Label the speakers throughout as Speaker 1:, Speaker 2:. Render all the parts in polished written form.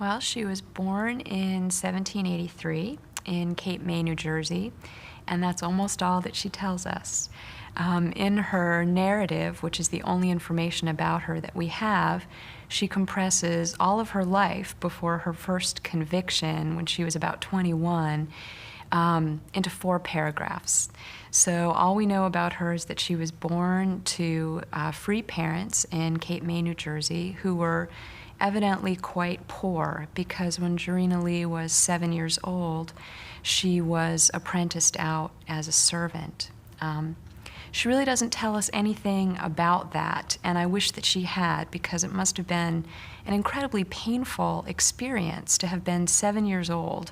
Speaker 1: Well, she was born in 1783 in Cape May, New Jersey, and that's almost all that she tells us. In her narrative, which is the only information about her that we have, she compresses all of her life before her first conviction when she was about 21 into 4 paragraphs. So all we know about her is that she was born to free parents in Cape May, New Jersey, who were evidently quite poor, because when Jarena Lee was 7 years old, she was apprenticed out as a servant. She really doesn't tell us anything about that, and I wish that she had, because it must have been an incredibly painful experience to have been 7 years old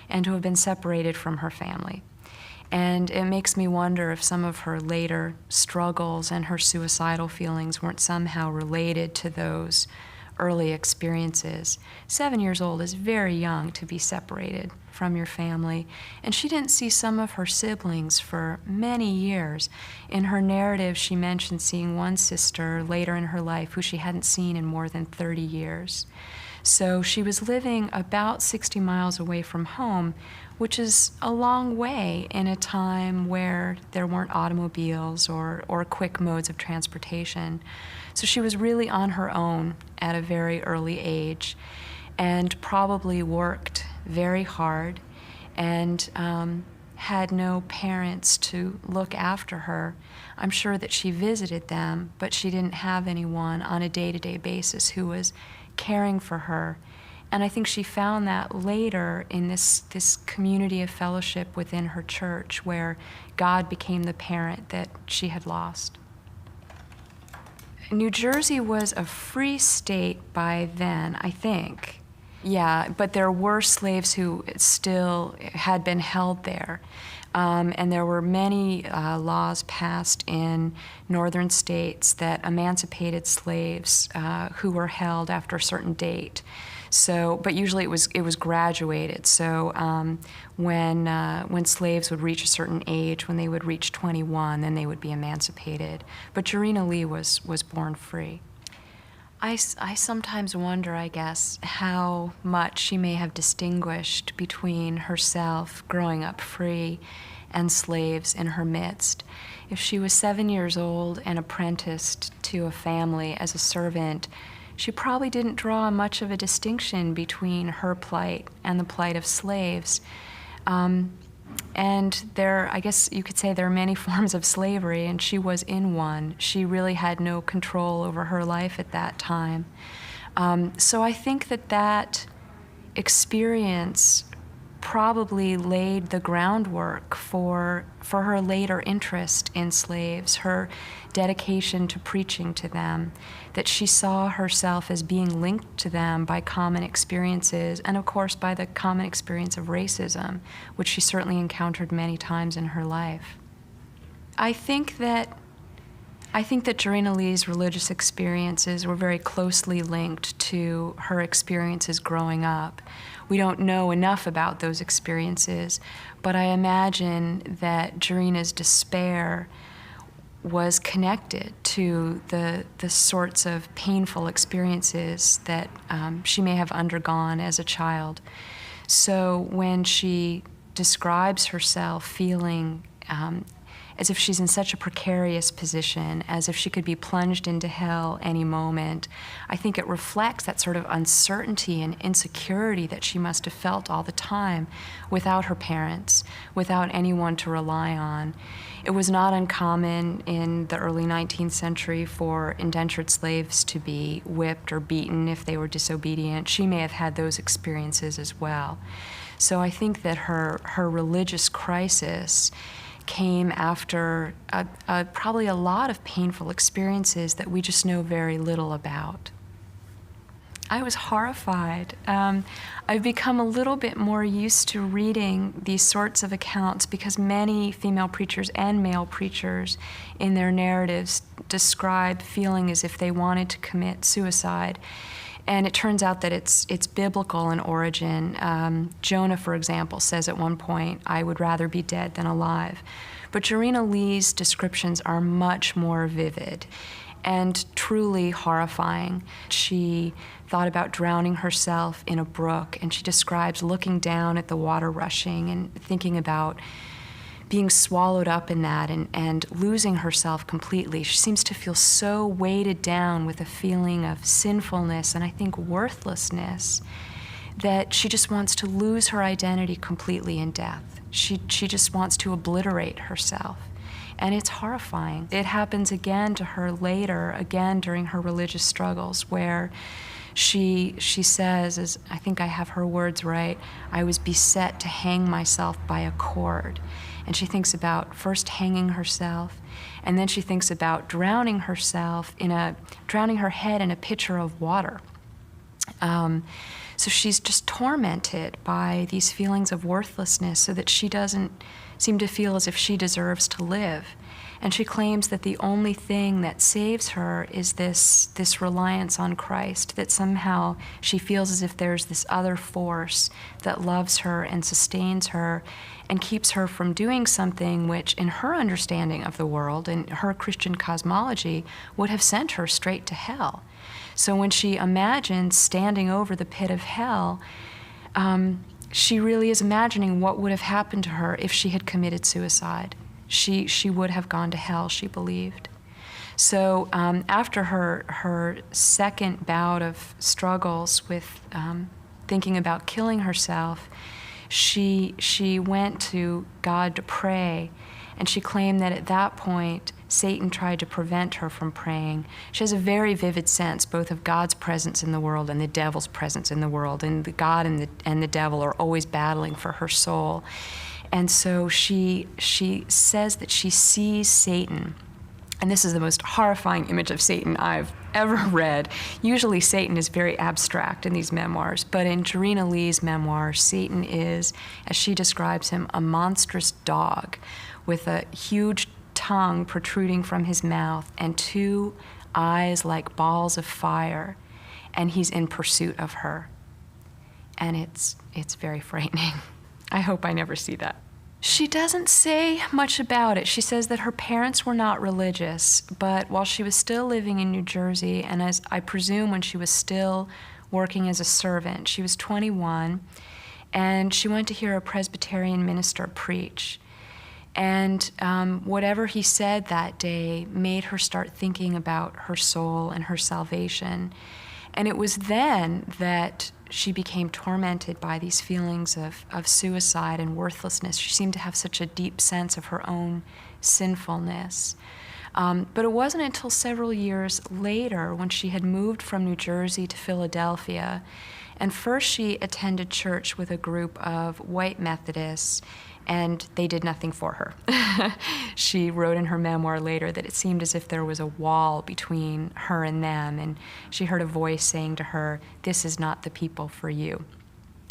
Speaker 1: and to have been separated from her family. And it makes me wonder if some of her later struggles and her suicidal feelings weren't somehow related to those early experiences. 7 years old is very young to be separated from your family, and she didn't see some of her siblings for many years. In her narrative, she mentioned seeing one sister later in her life who she hadn't seen in more than 30 years. So she was living about 60 miles away from home, which is a long way in a time where there weren't automobiles or quick modes of transportation. So she was really on her own at a very early age, and probably worked very hard and had no parents to look after her. I'm sure that she visited them, but she didn't have anyone on a day-to-day basis who was caring for her. And I think she found that later in this community of fellowship within her church, where God became the parent that she had lost. New Jersey was a free state by then, I think. Yeah, but there were slaves who still had been held there. And there were many laws passed in northern states that emancipated slaves who were held after a certain date. So, but usually it was graduated. So when slaves would reach a certain age, when they would reach 21, then they would be emancipated. But Jarena Lee was born free. I sometimes wonder, I guess, how much she may have distinguished between herself growing up free and slaves in her midst. If she was 7 years old and apprenticed to a family as a servant, she probably didn't draw much of a distinction between her plight and the plight of slaves. And I guess you could say there are many forms of slavery, and she was in one. She really had no control over her life at that time. So I think that experience probably laid the groundwork for her later interest in slaves, her dedication to preaching to them, that she saw herself as being linked to them by common experiences, and of course by the common experience of racism, which she certainly encountered many times in her life. I think that Jarena Lee's religious experiences were very closely linked to her experiences growing up. We don't know enough about those experiences, but I imagine that Jarena's despair was connected to the sorts of painful experiences that she may have undergone as a child. So when she describes herself feeling as if she's in such a precarious position, as if she could be plunged into hell any moment, I think it reflects that sort of uncertainty and insecurity that she must have felt all the time without her parents, without anyone to rely on. It was not uncommon in the early 19th century for indentured slaves to be whipped or beaten if they were disobedient. She may have had those experiences as well. So I think that her religious crisis came after probably a lot of painful experiences that we just know very little about. I was horrified. I've become a little bit more used to reading these sorts of accounts because many female preachers and male preachers in their narratives describe feeling as if they wanted to commit suicide. And it turns out that it's biblical in origin. Jonah, for example, says at one point, "I would rather be dead than alive." But Jarena Lee's descriptions are much more vivid. and truly horrifying. She thought about drowning herself in a brook, and she describes looking down at the water rushing and thinking about being swallowed up in that and losing herself completely. She seems to feel so weighted down with a feeling of sinfulness and I think worthlessness that she just wants to lose her identity completely in death. She just wants to obliterate herself. And it's horrifying. It happens again to her later, again during her religious struggles, where she says, as I think I have her words right, I was beset to hang myself by a cord. And she thinks about first hanging herself, and then she thinks about drowning her head in a pitcher of water. So she's just tormented by these feelings of worthlessness so that she doesn't seem to feel as if she deserves to live. And she claims that the only thing that saves her is this reliance on Christ, that somehow she feels as if there's this other force that loves her and sustains her and keeps her from doing something which, in her understanding of the world, in her Christian cosmology, would have sent her straight to hell. So when she imagines standing over the pit of hell, she really is imagining what would have happened to her if she had committed suicide. She would have gone to hell, she believed. So after her second bout of struggles with thinking about killing herself, she went to God to pray, and she claimed that at that point, Satan tried to prevent her from praying. She has a very vivid sense both of God's presence in the world and the devil's presence in the world, and the God and the devil are always battling for her soul. And so she says that she sees Satan, and this is the most horrifying image of Satan I've ever read. Usually Satan is very abstract in these memoirs, but in Jarena Lee's memoir, Satan is, as she describes him, a monstrous dog with a huge tongue protruding from his mouth and two eyes like balls of fire, and he's in pursuit of her. And it's very frightening. I hope I never see that. She doesn't say much about it. She says that her parents were not religious, but while she was still living in New Jersey, and as I presume when she was still working as a servant, she was 21, and she went to hear a Presbyterian minister preach. And whatever he said that day made her start thinking about her soul and her salvation. And it was then that she became tormented by these feelings of suicide and worthlessness. She seemed to have such a deep sense of her own sinfulness. But it wasn't until several years later, when she had moved from New Jersey to Philadelphia, and first she attended church with a group of white Methodists, and they did nothing for her. She wrote in her memoir later that it seemed as if there was a wall between her and them, and she heard a voice saying to her, "This is not the people for you."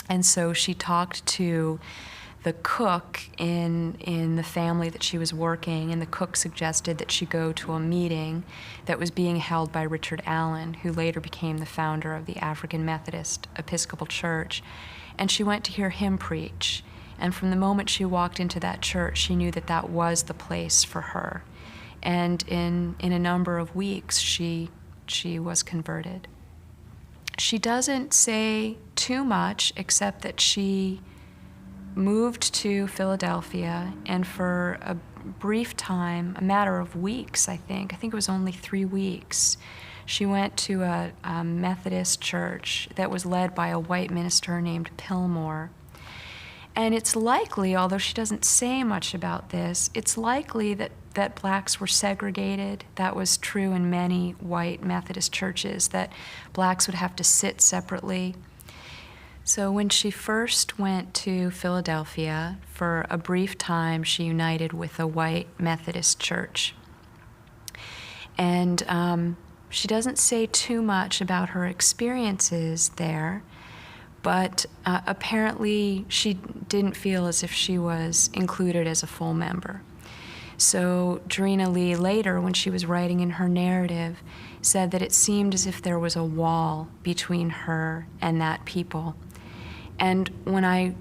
Speaker 1: And so she talked to the cook in the family that she was working, and the cook suggested that she go to a meeting that was being held by Richard Allen, who later became the founder of the African Methodist Episcopal Church. And she went to hear him preach. And from the moment she walked into that church, she knew that that was the place for her. And in a number of weeks, she was converted. She doesn't say too much, except that she moved to Philadelphia, and for a brief time, a matter of weeks, I think it was only 3 weeks, she went to a Methodist church that was led by a white minister named Pillmore. And it's likely, although she doesn't say much about this, it's likely that blacks were segregated. That was true in many white Methodist churches, that blacks would have to sit separately. So when she first went to Philadelphia, for a brief time, she united with a white Methodist church. And she doesn't say too much about her experiences there, but apparently she didn't feel as if she was included as a full member. So Jarena Lee later, when she was writing in her narrative, said that it seemed as if there was a wall between her and that people. And when I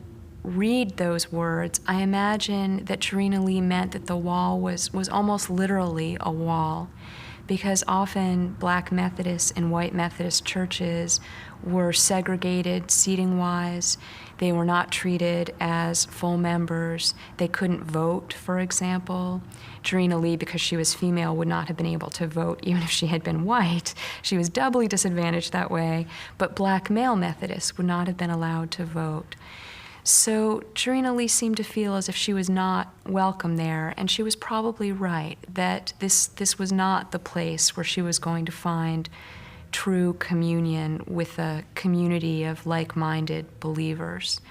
Speaker 1: read those words, I imagine that Jarena Lee meant that the wall was almost literally a wall, because often Black Methodist and white Methodist churches were segregated seating-wise. They were not treated as full members. They couldn't vote, for example. Jarena Lee, because she was female, would not have been able to vote even if she had been white. She was doubly disadvantaged that way. But Black male Methodists would not have been allowed to vote. So Jarena Lee seemed to feel as if she was not welcome there, and she was probably right, that this was not the place where she was going to find true communion with a community of like-minded believers.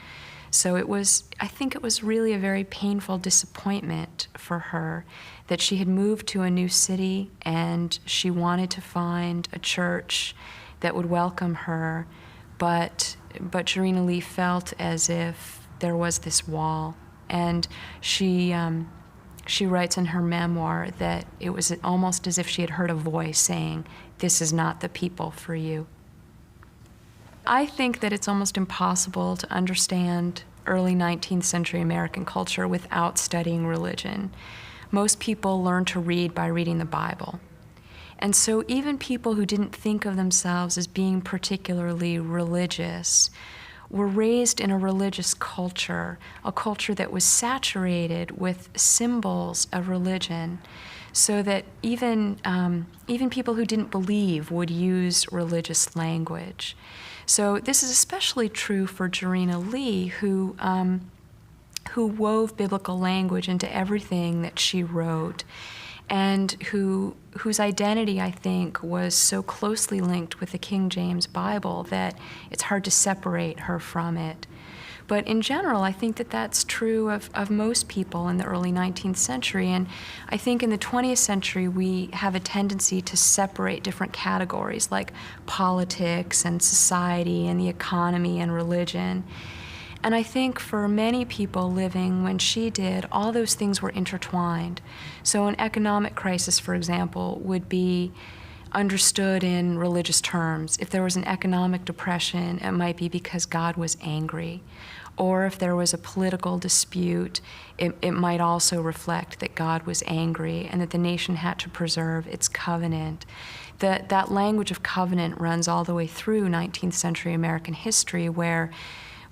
Speaker 1: So I think it was really a very painful disappointment for her that she had moved to a new city and she wanted to find a church that would welcome her, but Jarena Lee felt as if there was this wall. And she writes in her memoir that it was almost as if she had heard a voice saying, "This is not the people for you." I think that it's almost impossible to understand early 19th century American culture without studying religion. Most people learn to read by reading the Bible. And so even people who didn't think of themselves as being particularly religious were raised in a religious culture, a culture that was saturated with symbols of religion, so that even people who didn't believe would use religious language. So this is especially true for Jarena Lee, who wove biblical language into everything that she wrote, and whose identity, I think, was so closely linked with the King James Bible that it's hard to separate her from it. But in general, I think that that's true of most people in the early 19th century. And I think in the 20th century, we have a tendency to separate different categories like politics and society and the economy and religion. And I think for many people living when she did, all those things were intertwined. So an economic crisis, for example, would be understood in religious terms. If there was an economic depression, it might be because God was angry. Or if there was a political dispute, it might also reflect that God was angry and that the nation had to preserve its covenant. That language of covenant runs all the way through 19th century American history, where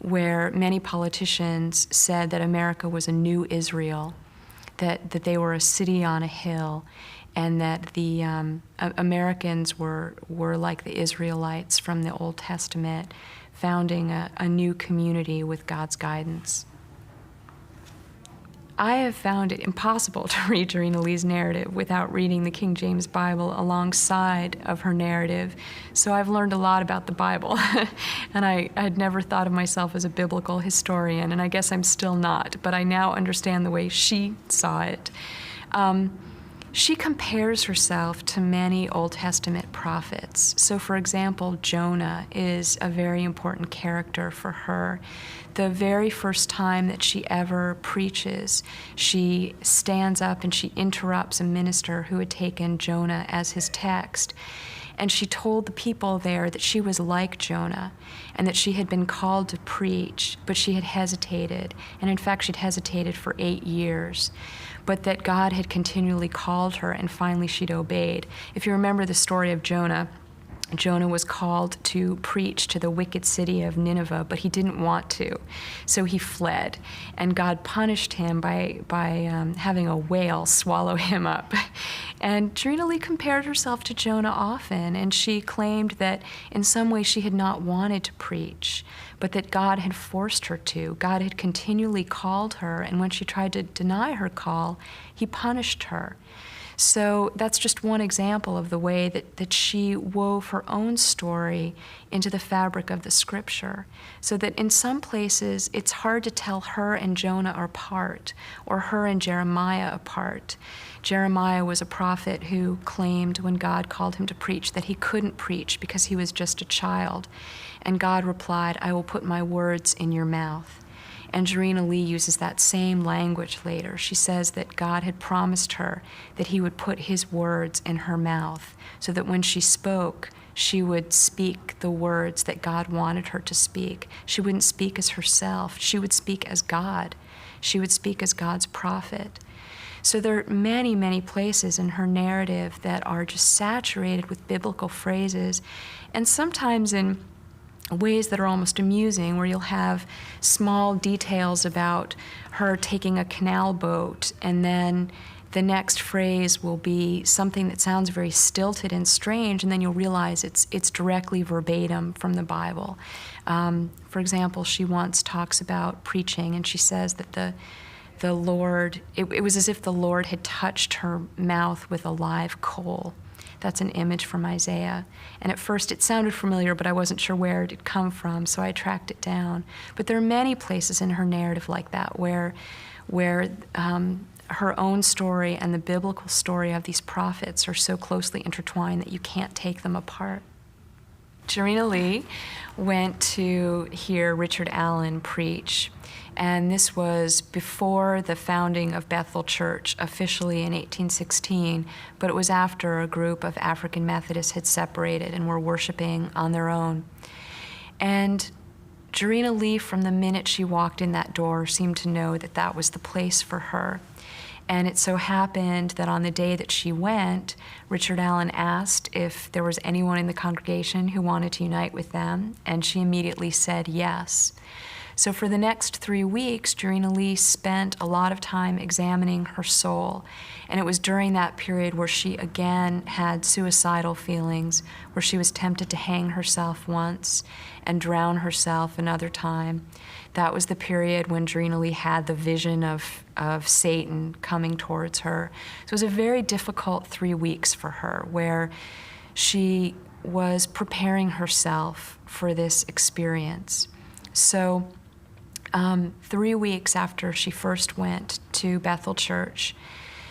Speaker 1: many politicians said that America was a new Israel, that they were a city on a hill, and that the Americans were like the Israelites from the Old Testament, founding a new community with God's guidance. I have found it impossible to read Jarena Lee's narrative without reading the King James Bible alongside of her narrative. So I've learned a lot about the Bible. And I had never thought of myself as a biblical historian, and I guess I'm still not, but I now understand the way she saw it. She compares herself to many Old Testament prophets. So, for example, Jonah is a very important character for her. The very first time that she ever preaches, she stands up and she interrupts a minister who had taken Jonah as his text. And she told the people there that she was like Jonah and that she had been called to preach, but she had hesitated. And in fact, she'd hesitated for 8 years. But that God had continually called her, and finally she'd obeyed. If you remember the story of Jonah, Jonah was called to preach to the wicked city of Nineveh, but he didn't want to, so he fled. And God punished him by having a whale swallow him up. And Jarena Lee compared herself to Jonah often, and she claimed that in some way she had not wanted to preach, but that God had forced her to. God had continually called her, and when she tried to deny her call, he punished her. So that's just one example of the way that she wove her own story into the fabric of the scripture, so that in some places it's hard to tell her and Jonah apart, or her and Jeremiah apart. Jeremiah was a prophet who claimed when God called him to preach that he couldn't preach because he was just a child. And God replied, "I will put my words in your mouth." And Jarena Lee uses that same language later. She says that God had promised her that he would put his words in her mouth so that when she spoke, she would speak the words that God wanted her to speak. She wouldn't speak as herself. She would speak as God. She would speak as God's prophet. So there are many, many places in her narrative that are just saturated with biblical phrases, and sometimes in ways that are almost amusing, where you'll have small details about her taking a canal boat, and then the next phrase will be something that sounds very stilted and strange, and then you'll realize it's directly verbatim from the Bible. For example, she once talks about preaching, and she says that the Lord, it was as if the Lord had touched her mouth with a live coal. That's an image from Isaiah. And at first it sounded familiar, but I wasn't sure where it had come from, so I tracked it down. But there are many places in her narrative like that where her own story and the biblical story of these prophets are so closely intertwined that you can't take them apart. Jarena Lee went to hear Richard Allen preach, and this was before the founding of Bethel Church officially in 1816, but it was after a group of African Methodists had separated and were worshiping on their own. And Jarena Lee, from the minute she walked in that door, seemed to know that that was the place for her. And it so happened that on the day that she went, Richard Allen asked if there was anyone in the congregation who wanted to unite with them, and she immediately said yes. So for the next 3 weeks, Jarena Lee spent a lot of time examining her soul. And it was during that period where she again had suicidal feelings, where she was tempted to hang herself once and drown herself another time. That was the period when Jarena Lee had the vision of Satan coming towards her. So it was a very difficult 3 weeks for her, where she was preparing herself for this experience. So 3 weeks after she first went to Bethel Church,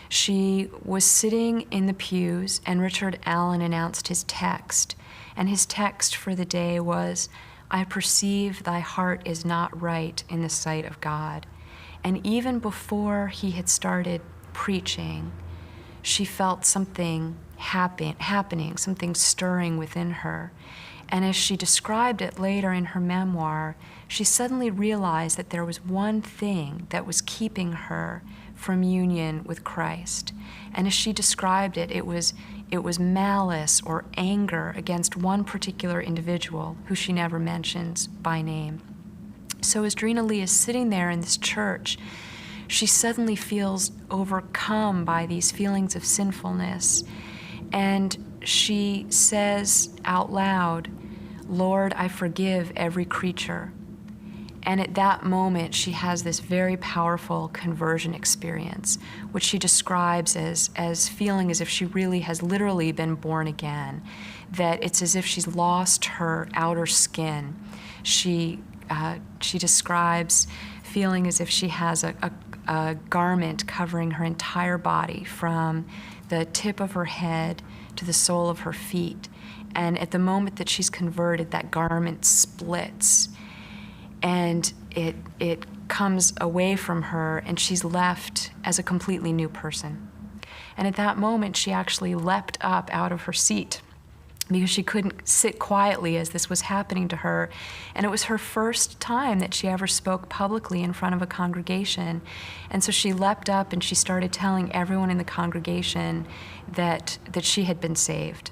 Speaker 1: she was sitting in the pews, and Richard Allen announced his text. And his text for the day was, "I perceive thy heart is not right in the sight of God." And even before he had started preaching, she felt something happening, something stirring within her. And as she described it later in her memoir, she suddenly realized that there was one thing that was keeping her from union with Christ. And as she described it, it was malice or anger against one particular individual who she never mentions by name. So as Jarena Lee is sitting there in this church, she suddenly feels overcome by these feelings of sinfulness. And she says out loud, "Lord, I forgive every creature." And at that moment, she has this very powerful conversion experience, which she describes as feeling as if she really has literally been born again, that it's as if she's lost her outer skin. She describes feeling as if she has a garment covering her entire body from the tip of her head to the sole of her feet. And at the moment that she's converted, that garment splits, and it comes away from her, and she's left as a completely new person. And at that moment, she actually leapt up out of her seat because she couldn't sit quietly as this was happening to her. And it was her first time that she ever spoke publicly in front of a congregation. And so she leapt up and she started telling everyone in the congregation that she had been saved.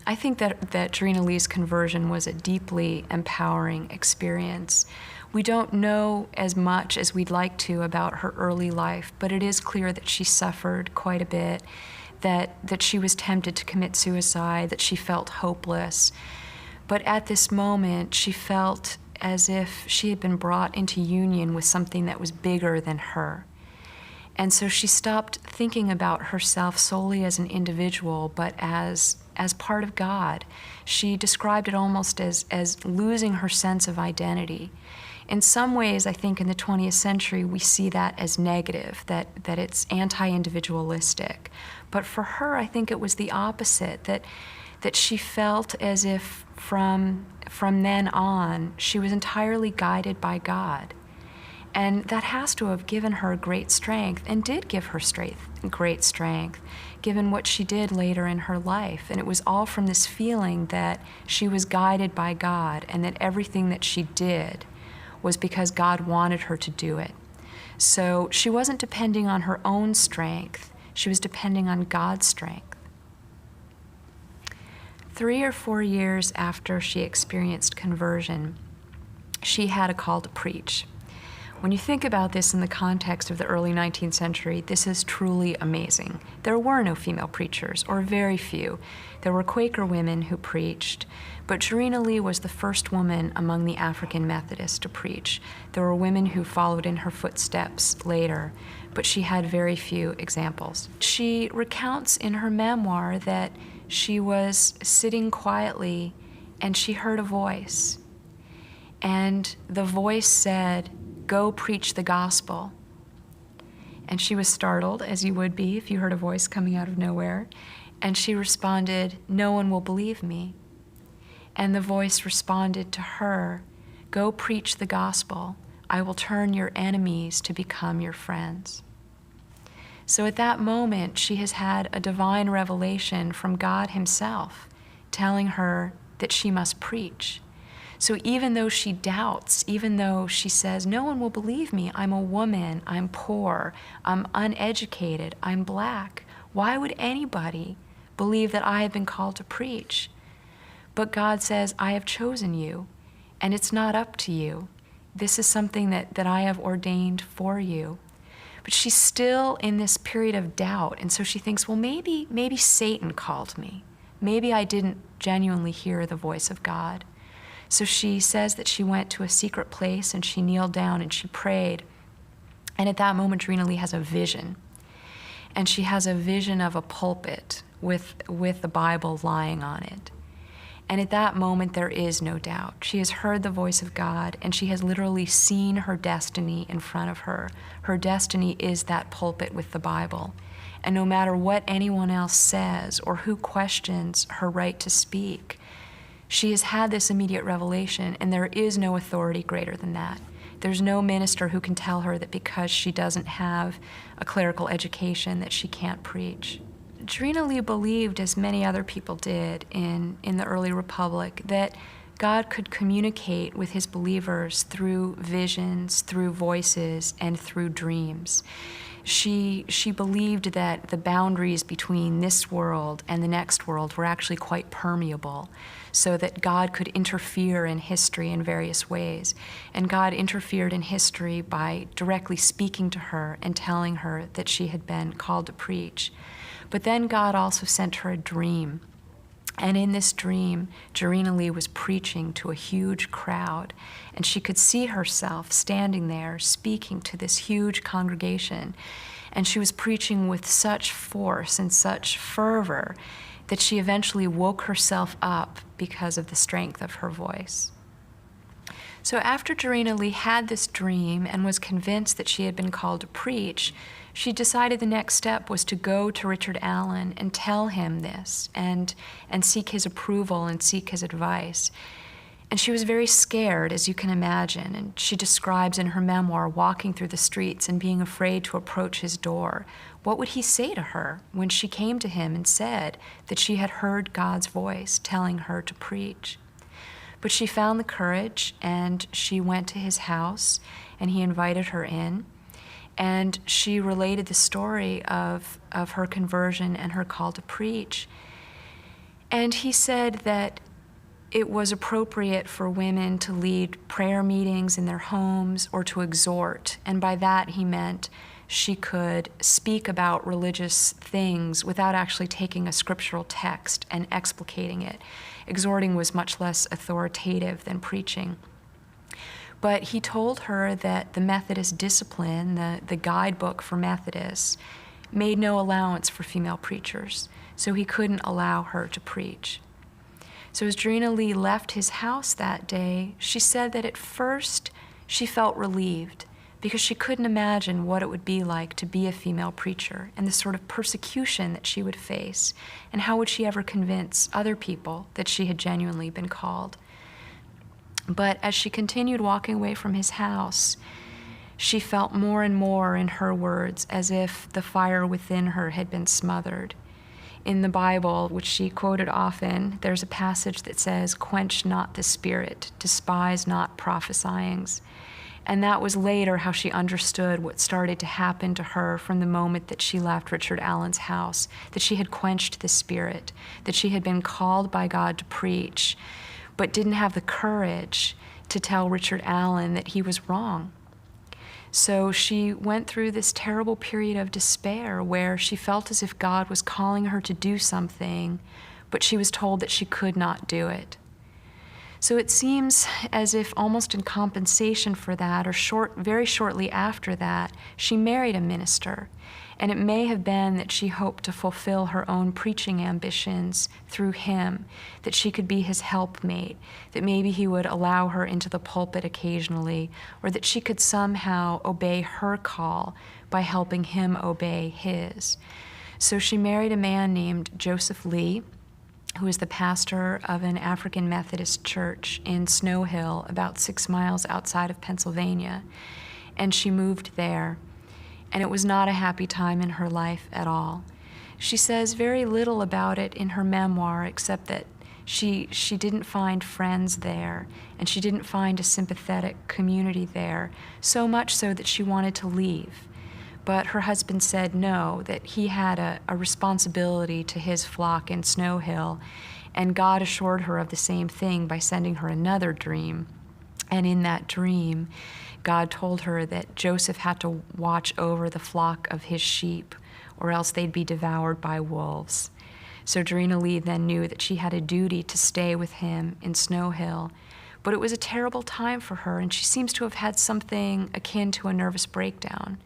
Speaker 1: I think that Jarena Lee's conversion was a deeply empowering experience. We don't know as much as we'd like to about her early life, but it is clear that she suffered quite a bit, that she was tempted to commit suicide, that she felt hopeless. But at this moment, she felt as if she had been brought into union with something that was bigger than her. And so she stopped thinking about herself solely as an individual, but as part of God. She described it almost as losing her sense of identity. In some ways, I think in the 20th century, we see that as negative, that it's anti-individualistic. But for her, I think it was the opposite, that she felt as if from then on, she was entirely guided by God. And that has to have given her great strength, and did give her great strength, given what she did later in her life. And it was all from this feeling that she was guided by God, and that everything that she did was because God wanted her to do it. So she wasn't depending on her own strength. She was depending on God's strength. 3 or 4 years after she experienced conversion, she had a call to preach. When you think about this in the context of the early 19th century, this is truly amazing. There were no female preachers, or very few. There were Quaker women who preached, but Jarena Lee was the first woman among the African Methodists to preach. There were women who followed in her footsteps later, but she had very few examples. She recounts in her memoir that she was sitting quietly and she heard a voice. And the voice said, "Go preach the gospel." And she was startled, as you would be if you heard a voice coming out of nowhere. And she responded, "No one will believe me." And the voice responded to her, "Go preach the gospel. I will turn your enemies to become your friends." So at that moment, she has had a divine revelation from God himself, telling her that she must preach. So even though she doubts, even though she says, "No one will believe me, I'm a woman, I'm poor, I'm uneducated, I'm black. Why would anybody believe that I have been called to preach?" But God says, "I have chosen you, and it's not up to you. This is something that I have ordained for you." But she's still in this period of doubt, and so she thinks, well, maybe Satan called me. Maybe I didn't genuinely hear the voice of God. So she says that she went to a secret place and she kneeled down and she prayed. And at that moment, Jarena Lee has a vision. And she has a vision of a pulpit with the Bible lying on it. And at that moment, there is no doubt. She has heard the voice of God, and she has literally seen her destiny in front of her. Her destiny is that pulpit with the Bible. And no matter what anyone else says or who questions her right to speak, she has had this immediate revelation, and there is no authority greater than that. There's no minister who can tell her that because she doesn't have a clerical education that she can't preach. Jarena Lee believed, as many other people did in the early Republic, that God could communicate with his believers through visions, through voices, and through dreams. She believed that the boundaries between this world and the next world were actually quite permeable, so that God could interfere in history in various ways. And God interfered in history by directly speaking to her and telling her that she had been called to preach. But then God also sent her a dream. And in this dream, Jarena Lee was preaching to a huge crowd, and she could see herself standing there speaking to this huge congregation. And she was preaching with such force and such fervor that she eventually woke herself up because of the strength of her voice. So after Jarena Lee had this dream and was convinced that she had been called to preach, she decided the next step was to go to Richard Allen and tell him this and seek his approval and seek his advice. And she was very scared, as you can imagine, and she describes in her memoir walking through the streets and being afraid to approach his door. What would he say to her when she came to him and said that she had heard God's voice telling her to preach? But she found the courage, and she went to his house, and he invited her in. And she related the story of her conversion and her call to preach. And he said that it was appropriate for women to lead prayer meetings in their homes or to exhort. And by that he meant she could speak about religious things without actually taking a scriptural text and explicating it. Exhorting was much less authoritative than preaching. But he told her that the Methodist discipline, the guidebook for Methodists, made no allowance for female preachers, so he couldn't allow her to preach. So as Jarena Lee left his house that day, she said that at first she felt relieved because she couldn't imagine what it would be like to be a female preacher and the sort of persecution that she would face, and how would she ever convince other people that she had genuinely been called. But as she continued walking away from his house, she felt more and more, in her words, as if the fire within her had been smothered. In the Bible, which she quoted often, there's a passage that says, "Quench not the spirit, despise not prophesyings." And that was later how she understood what started to happen to her from the moment that she left Richard Allen's house, that she had quenched the Spirit, that she had been called by God to preach, but didn't have the courage to tell Richard Allen that he was wrong. So she went through this terrible period of despair where she felt as if God was calling her to do something, but she was told that she could not do it. So it seems as if almost in compensation for that, or very shortly after that, she married a minister. And it may have been that she hoped to fulfill her own preaching ambitions through him, that she could be his helpmate, that maybe he would allow her into the pulpit occasionally, or that she could somehow obey her call by helping him obey his. So she married a man named Joseph Lee, who is the pastor of an African Methodist church in Snow Hill, about 6 miles outside of Pennsylvania. And she moved there. And it was not a happy time in her life at all. She says very little about it in her memoir, except that she didn't find friends there, and she didn't find a sympathetic community there, so much so that she wanted to leave. But her husband said no, that he had a responsibility to his flock in Snow Hill, and God assured her of the same thing by sending her another dream. And in that dream, God told her that Joseph had to watch over the flock of his sheep, or else they'd be devoured by wolves. So Jarena Lee then knew that she had a duty to stay with him in Snow Hill. But it was a terrible time for her, and she seems to have had something akin to a nervous breakdown.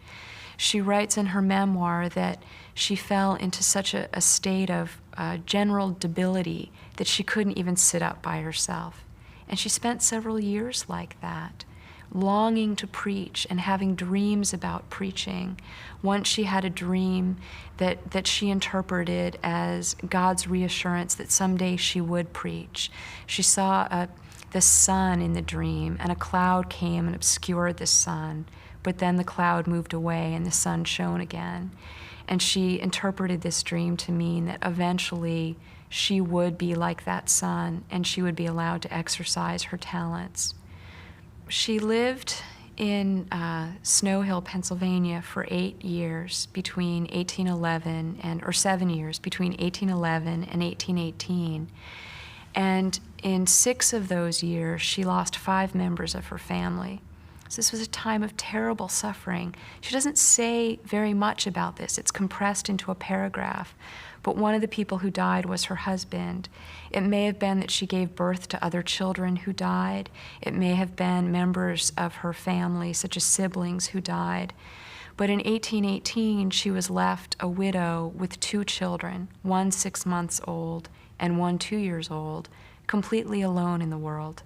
Speaker 1: She writes in her memoir that she fell into such a state of general debility that she couldn't even sit up by herself. And she spent several years like that, longing to preach and having dreams about preaching. Once she had a dream that she interpreted as God's reassurance that someday she would preach. She saw the sun in the dream, and a cloud came and obscured the sun. But then the cloud moved away and the sun shone again. And she interpreted this dream to mean that eventually she would be like that sun and she would be allowed to exercise her talents. She lived in Snow Hill, Pennsylvania for 8 years between 1811 or 7 years between 1811 and 1818. And in 6 of those years, she lost 5 members of her family. So this was a time of terrible suffering. She doesn't say very much about this. It's compressed into a paragraph. But one of the people who died was her husband. It may have been that she gave birth to other children who died. It may have been members of her family, such as siblings, who died. But in 1818, she was left a widow with 2 children, one 6 months old and one 2 years old, completely alone in the world.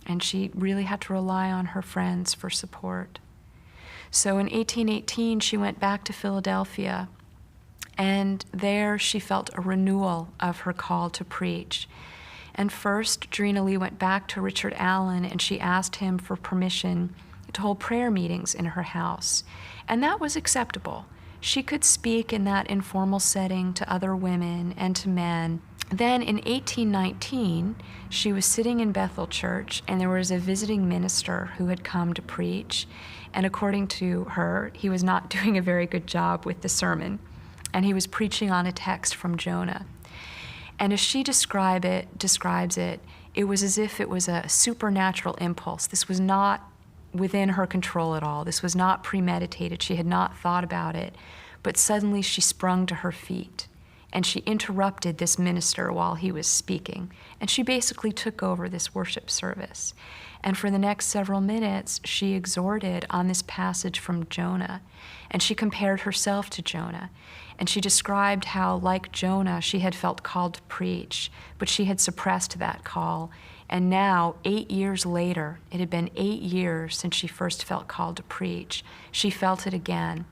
Speaker 1: And she really had to rely on her friends for support. So in 1818, she went back to Philadelphia, and there she felt a renewal of her call to preach. And first, Jarena Lee went back to Richard Allen, and she asked him for permission to hold prayer meetings in her house. And that was acceptable. She could speak in that informal setting to other women and to men. Then in 1819, she was sitting in Bethel Church, and there was a visiting minister who had come to preach. And according to her, he was not doing a very good job with the sermon. And he was preaching on a text from Jonah. And as she describes it, it was as if it was a supernatural impulse. This was not within her control at all. This was not premeditated. She had not thought about it. But suddenly she sprung to her feet. And she interrupted this minister while he was speaking. And she basically took over this worship service. And for the next several minutes, she exhorted on this passage from Jonah. And she compared herself to Jonah. And she described how, like Jonah, she had felt called to preach, but she had suppressed that call. And now, 8 years later, it had been 8 years since she first felt called to preach, she felt it again.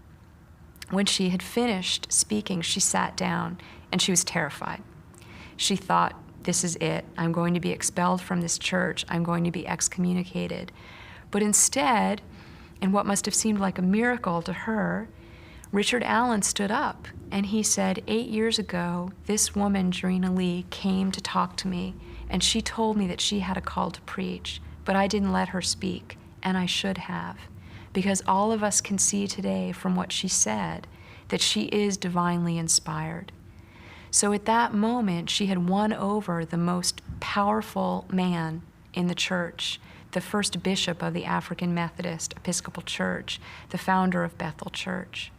Speaker 1: When she had finished speaking, she sat down, and she was terrified. She thought, this is it. I'm going to be expelled from this church. I'm going to be excommunicated. But instead, in what must have seemed like a miracle to her, Richard Allen stood up, and he said, 8 years ago, this woman, Jarena Lee, came to talk to me, and she told me that she had a call to preach, but I didn't let her speak, and I should have, because all of us can see today from what she said that she is divinely inspired. So at that moment, she had won over the most powerful man in the church, the first bishop of the African Methodist Episcopal Church, the founder of Bethel Church.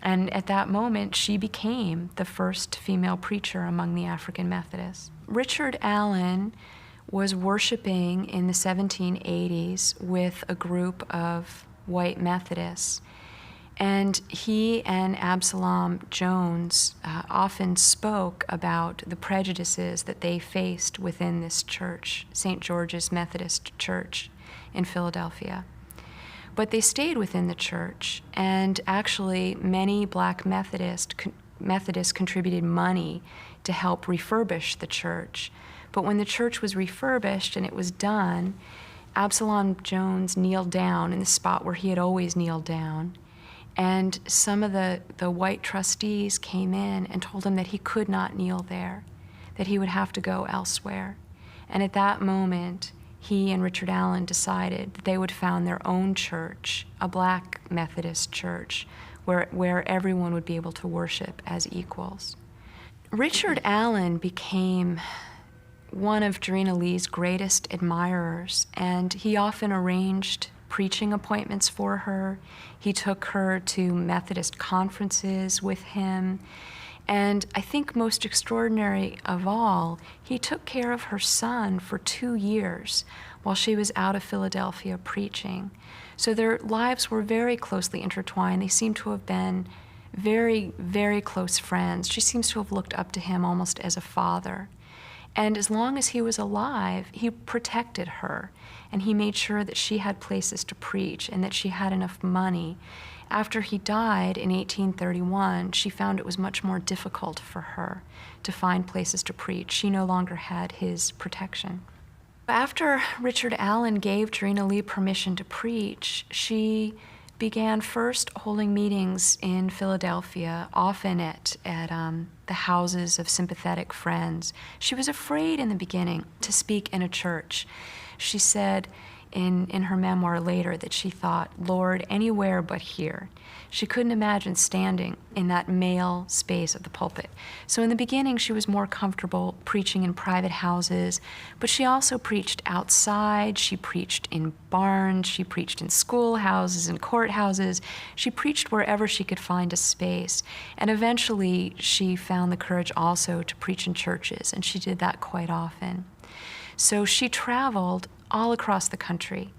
Speaker 1: And at that moment, she became the first female preacher among the African Methodists. Richard Allen was worshiping in the 1780s with a group of white Methodists. And he and Absalom Jones often spoke about the prejudices that they faced within this church, St. George's Methodist Church in Philadelphia. But they stayed within the church, and actually many black Methodists contributed money to help refurbish the church. But when the church was refurbished and it was done, Absalom Jones kneeled down in the spot where he had always kneeled down. And some of the white trustees came in and told him that he could not kneel there, that he would have to go elsewhere. And at that moment, he and Richard Allen decided that they would found their own church, a black Methodist church, where everyone would be able to worship as equals. Richard Allen became one of Jarena Lee's greatest admirers, and he often arranged preaching appointments for her. He took her to Methodist conferences with him. And I think most extraordinary of all, he took care of her son for 2 years while she was out of Philadelphia preaching. So their lives were very closely intertwined. They seem to have been very, very close friends. She seems to have looked up to him almost as a father. And as long as he was alive, he protected her, and he made sure that she had places to preach and that she had enough money. After he died in 1831, she found it was much more difficult for her to find places to preach. She no longer had his protection. After Richard Allen gave Jarena Lee permission to preach, she began first holding meetings in Philadelphia, often at the houses of sympathetic friends. She was afraid in the beginning to speak in a church. She said in her memoir later that she thought, Lord, anywhere but here. She couldn't imagine standing in that male space of the pulpit. So in the beginning, she was more comfortable preaching in private houses, but she also preached outside. She preached in barns. She preached in schoolhouses and courthouses. She preached wherever she could find a space. And eventually, she found the courage also to preach in churches, and she did that quite often. So she traveled all across the country,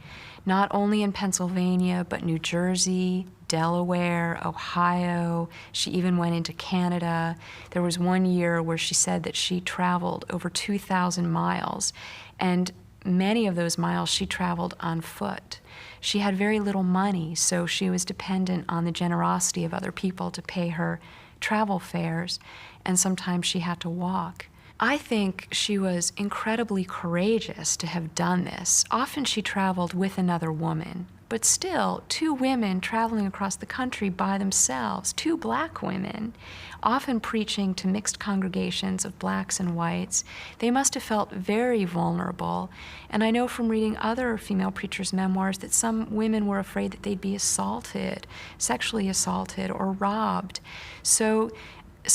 Speaker 1: not only in Pennsylvania, but New Jersey, Delaware, Ohio. She even went into Canada. There was one year where she said that she traveled over 2,000 miles, and many of those miles she traveled on foot. She had very little money, so she was dependent on the generosity of other people to pay her travel fares, and sometimes she had to walk. I think she was incredibly courageous to have done this. Often she traveled with another woman, but still, 2 women traveling across the country by themselves, 2 black women, often preaching to mixed congregations of blacks and whites. They must have felt very vulnerable. And I know from reading other female preachers' memoirs that some women were afraid that they'd be assaulted, sexually assaulted, or robbed. So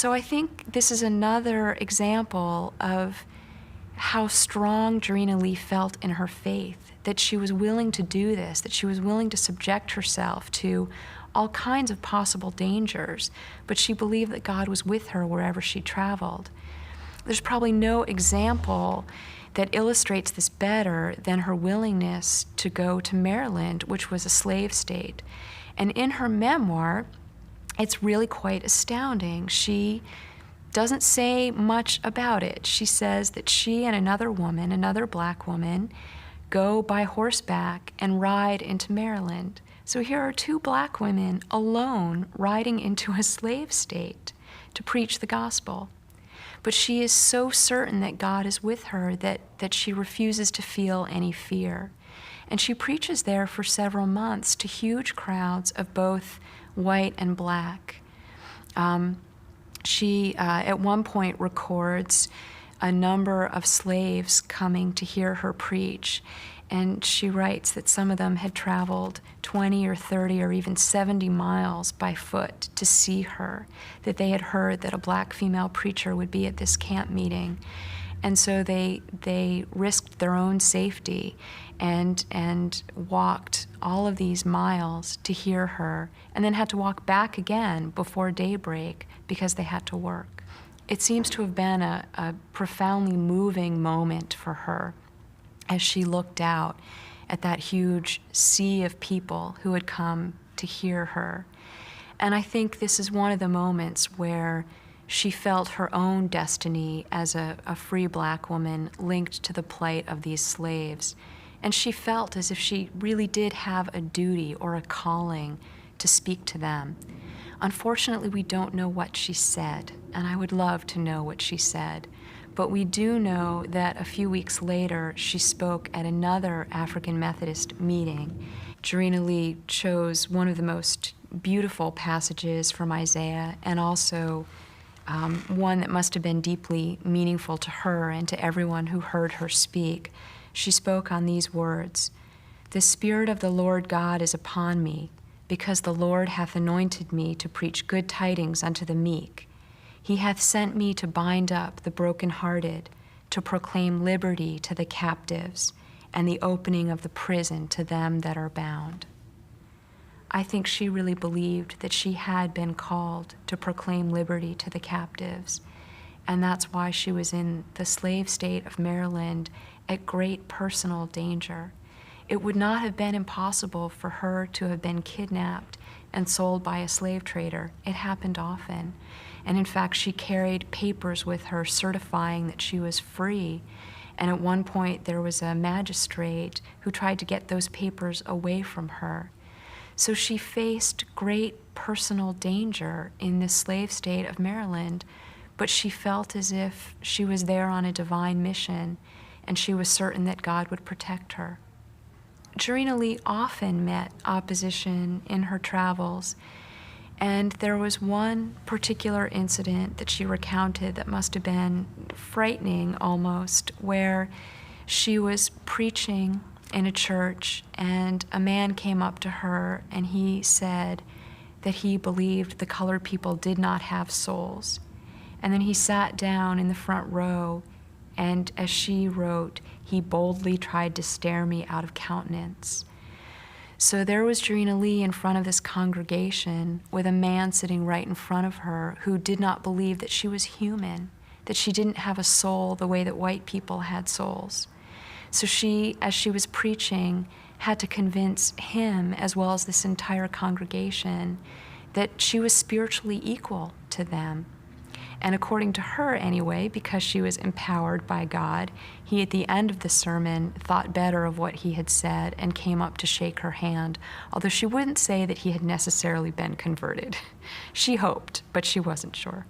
Speaker 1: I think this is another example of how strong Jarena Lee felt in her faith, that she was willing to do this, that she was willing to subject herself to all kinds of possible dangers, but she believed that God was with her wherever she traveled. There's probably no example that illustrates this better than her willingness to go to Maryland, which was a slave state. And in her memoir, it's really quite astounding. She doesn't say much about it. She says that she and another woman, another black woman, go by horseback and ride into Maryland. So here are 2 black women alone riding into a slave state to preach the gospel. But she is so certain that God is with her that she refuses to feel any fear. And she preaches there for several months to huge crowds of both white and black. She, at one point, records a number of slaves coming to hear her preach. And she writes that some of them had traveled 20 or 30 or even 70 miles by foot to see her, that they had heard that a black female preacher would be at this camp meeting. And so they risked their own safety and walked all of these miles to hear her, and then had to walk back again before daybreak because they had to work. It seems to have been a profoundly moving moment for her as she looked out at that huge sea of people who had come to hear her. And I think this is one of the moments where she felt her own destiny as a free black woman linked to the plight of these slaves. And she felt as if she really did have a duty or a calling to speak to them. Unfortunately, we don't know what she said, and I would love to know what she said. But we do know that a few weeks later, she spoke at another African Methodist meeting. Jarena Lee chose one of the most beautiful passages from Isaiah, and also one that must have been deeply meaningful to her and to everyone who heard her speak. She spoke on these words: "The Spirit of the Lord God is upon me, because the Lord hath anointed me to preach good tidings unto the meek. He hath sent me to bind up the brokenhearted, to proclaim liberty to the captives, and the opening of the prison to them that are bound." I think she really believed that she had been called to proclaim liberty to the captives, and that's why she was in the slave state of Maryland at great personal danger. It would not have been impossible for her to have been kidnapped and sold by a slave trader. It happened often. And in fact, she carried papers with her certifying that she was free. And at one point, there was a magistrate who tried to get those papers away from her. So she faced great personal danger in this slave state of Maryland, but she felt as if she was there on a divine mission, and she was certain that God would protect her. Jarena Lee often met opposition in her travels, and there was one particular incident that she recounted that must have been frightening almost, where she was preaching in a church, and a man came up to her and he said that he believed the colored people did not have souls. And then he sat down in the front row, and as she wrote, he boldly tried to stare me out of countenance. So there was Jarena Lee in front of this congregation with a man sitting right in front of her who did not believe that she was human, that she didn't have a soul the way that white people had souls. So she, as she was preaching, had to convince him, as well as this entire congregation, that she was spiritually equal to them. And according to her anyway, because she was empowered by God, he at the end of the sermon thought better of what he had said and came up to shake her hand, although she wouldn't say that he had necessarily been converted. She hoped, but she wasn't sure.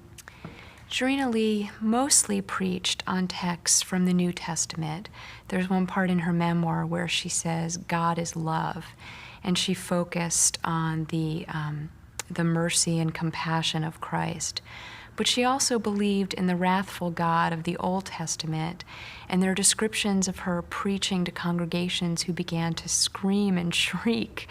Speaker 1: Jarena Lee mostly preached on texts from the New Testament. There's one part in her memoir where she says, God is love, and she focused on the mercy and compassion of Christ. But she also believed in the wrathful God of the Old Testament, and there are descriptions of her preaching to congregations who began to scream and shriek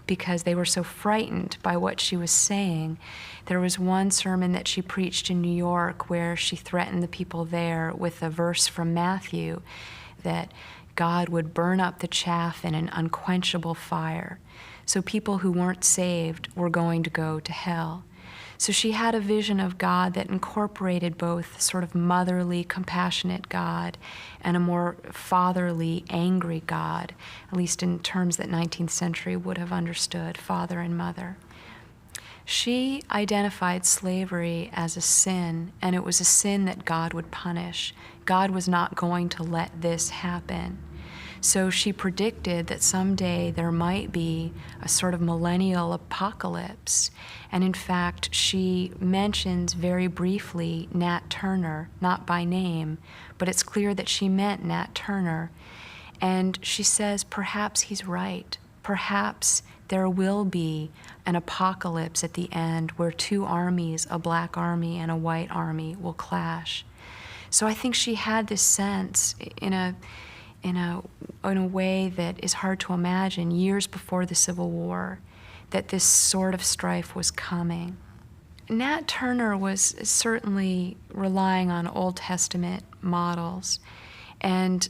Speaker 1: because they were so frightened by what she was saying. There was one sermon that she preached in New York where she threatened the people there with a verse from Matthew that God would burn up the chaff in an unquenchable fire. So people who weren't saved were going to go to hell. So she had a vision of God that incorporated both sort of motherly, compassionate God and a more fatherly, angry God, at least in terms that 19th century would have understood, father and mother. She identified slavery as a sin, and it was a sin that God would punish. God was not going to let this happen. So she predicted that someday there might be a sort of millennial apocalypse. And in fact, she mentions very briefly Nat Turner, not by name, but it's clear that she meant Nat Turner. And she says, perhaps he's right. Perhaps there will be an apocalypse at the end where two armies, a black army and a white army, will clash. So I think she had this sense in a way that is hard to imagine, years before the Civil War, that this sort of strife was coming. Nat Turner was certainly relying on Old Testament models, and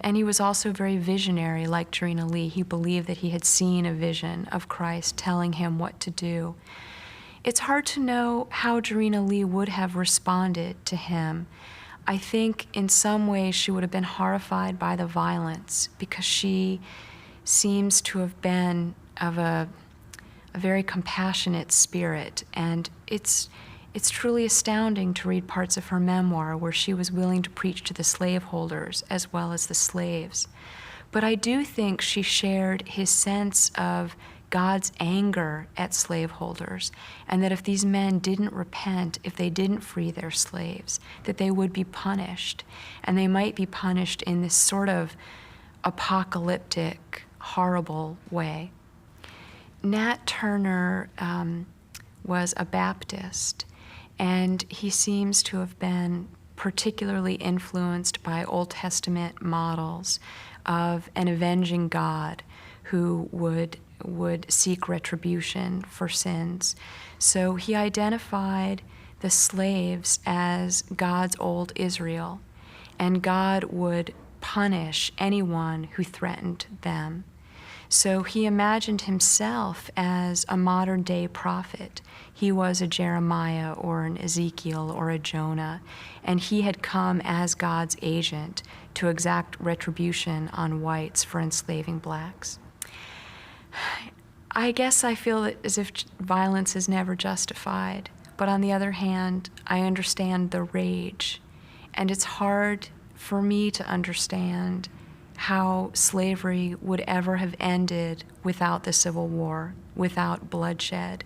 Speaker 1: he was also very visionary, like Jarena Lee. He believed that he had seen a vision of Christ telling him what to do. It's hard to know how Jarena Lee would have responded to him. I think in some ways she would have been horrified by the violence, because she seems to have been of a very compassionate spirit, and it's truly astounding to read parts of her memoir where she was willing to preach to the slaveholders as well as the slaves. But I do think she shared his sense of God's anger at slaveholders, and that if these men didn't repent, if they didn't free their slaves, that they would be punished, and they might be punished in this sort of apocalyptic, horrible way. Nat Turner was a Baptist, and he seems to have been particularly influenced by Old Testament models of an avenging God who would seek retribution for sins. So he identified the slaves as God's old Israel, and God would punish anyone who threatened them. So he imagined himself as a modern-day prophet. He was a Jeremiah or an Ezekiel or a Jonah, and he had come as God's agent to exact retribution on whites for enslaving blacks. I guess I feel as if violence is never justified, but on the other hand, I understand the rage, and it's hard for me to understand how slavery would ever have ended without the Civil War, without bloodshed.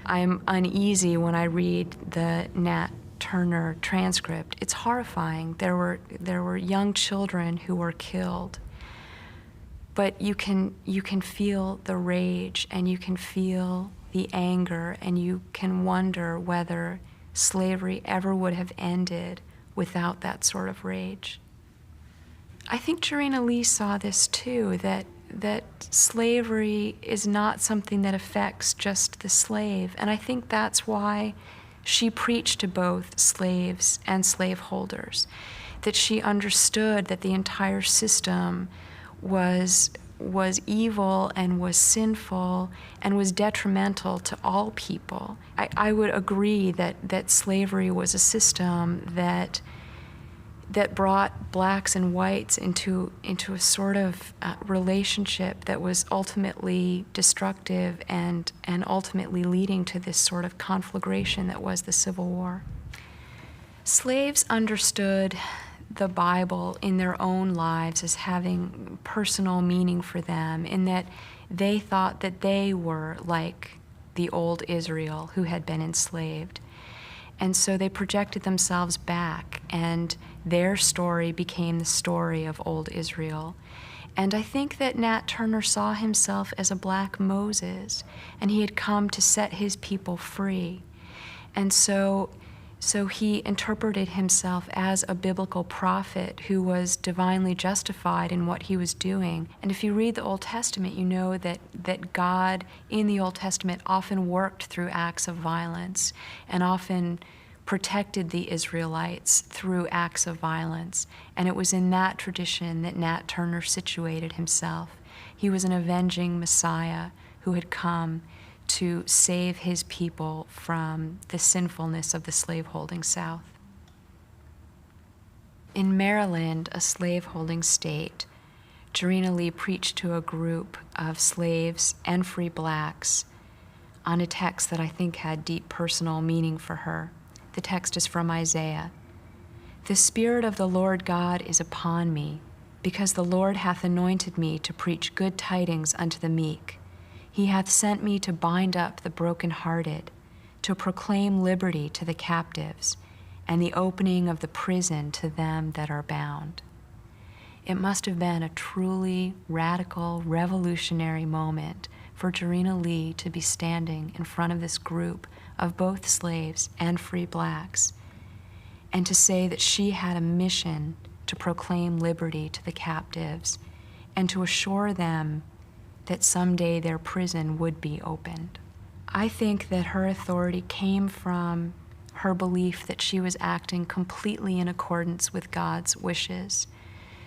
Speaker 1: I'm uneasy when I read the Nat Turner transcript. It's horrifying. There were young children who were killed, but you can feel the rage, and you can feel the anger, and you can wonder whether slavery ever would have ended without that sort of rage. I think Jarena Lee saw this too, that slavery is not something that affects just the slave. And I think that's why she preached to both slaves and slaveholders, that she understood that the entire system was evil and was sinful and was detrimental to all people. I would agree that slavery was a system that brought blacks and whites into a sort of relationship that was ultimately destructive and ultimately leading to this sort of conflagration that was the Civil War. Slaves understood the Bible in their own lives as having personal meaning for them, in that they thought that they were like the old Israel who had been enslaved. And so they projected themselves back, and their story became the story of old Israel. And I think that Nat Turner saw himself as a black Moses, and he had come to set his people free. And so he interpreted himself as a biblical prophet who was divinely justified in what he was doing. And if you read the Old Testament, you know that God in the Old Testament often worked through acts of violence and often protected the Israelites through acts of violence. And it was in that tradition that Nat Turner situated himself. He was an avenging Messiah who had come to save his people from the sinfulness of the slaveholding South. In Maryland, a slaveholding state, Jarena Lee preached to a group of slaves and free blacks on a text that I think had deep personal meaning for her. The text is from Isaiah. "The Spirit of the Lord God is upon me, because the Lord hath anointed me to preach good tidings unto the meek. He hath sent me to bind up the brokenhearted, to proclaim liberty to the captives, and the opening of the prison to them that are bound." It must have been a truly radical, revolutionary moment for Jarena Lee to be standing in front of this group of both slaves and free blacks and to say that she had a mission to proclaim liberty to the captives and to assure them that someday their prison would be opened. I think that her authority came from her belief that she was acting completely in accordance with God's wishes,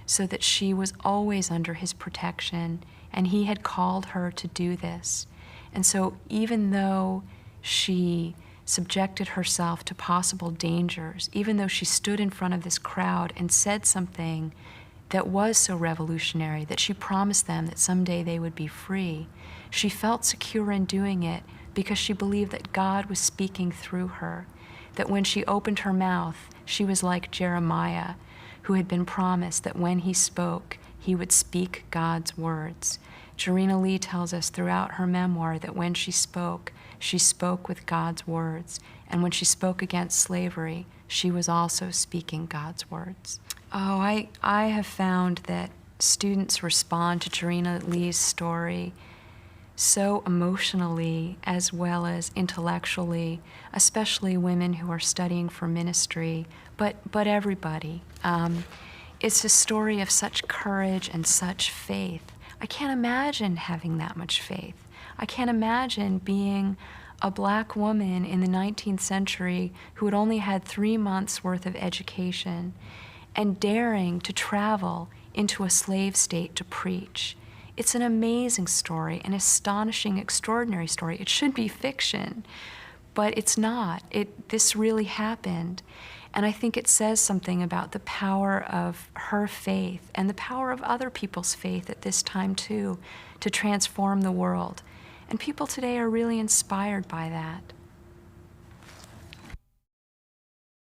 Speaker 1: so that she was always under his protection, and he had called her to do this. And so even though she subjected herself to possible dangers, even though she stood in front of this crowd and said something that was so revolutionary, that she promised them that someday they would be free, she felt secure in doing it because she believed that God was speaking through her, that when she opened her mouth, she was like Jeremiah, who had been promised that when he spoke, he would speak God's words. Jarena Lee tells us throughout her memoir that when she spoke with God's words. And when she spoke against slavery, she was also speaking God's words. Oh, I have found that students respond to Jarena Lee's story so emotionally as well as intellectually, especially women who are studying for ministry, but everybody. It's a story of such courage and such faith. I can't imagine having that much faith. I can't imagine being a black woman in the 19th century who had only had 3 months' worth of education and daring to travel into a slave state to preach. It's an amazing story, an astonishing, extraordinary story. It should be fiction, but it's not. This really happened. And I think it says something about the power of her faith and the power of other people's faith at this time too, to transform the world. And people today are really inspired by that.